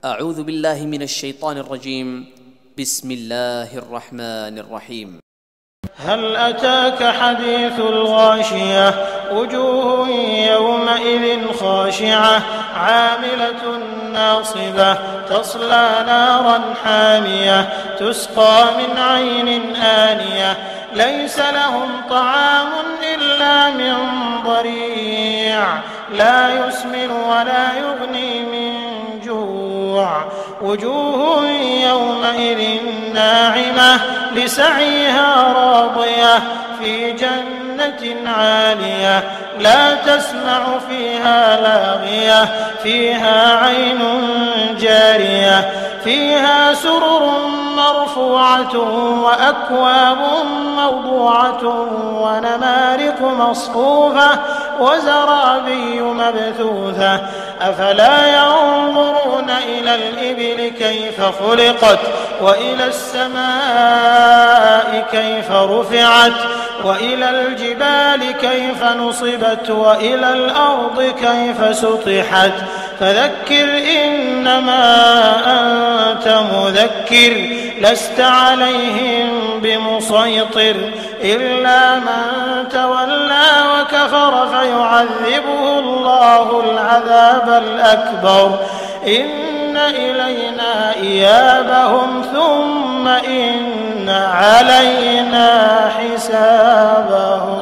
أعوذ بالله من الشيطان الرجيم. بسم الله الرحمن الرحيم. هل أتاك حديث الغاشية وجوه يومئذ خاشعة عاملة ناصبة تصلى نارا حامية تسقى من عين آنية ليس لهم طعام إلا من ضريع لا يسمن ولا يغني من جوع وجوه يومئذ ناعمة لسعيها راضية في جنة عالية لا تسمع فيها لاغية فيها عين جارية فيها سرر مرفوعة وأكواب موضوعة ونمارق مصفوفة وزرابي مبثوثة أفلا ينظرون إلى الإبل كيف خلقت وإلى السماء كيف رفعت وإلى الجبال كيف نصبت وإلى الأرض كيف سطحت فذكر إنما أنت مذكر لست عليهم بمسيطر إلا من تولى وكفر فيعذبه الله العذاب الأكبر إن إلينا إيابهم ثم إن علينا حسابهم.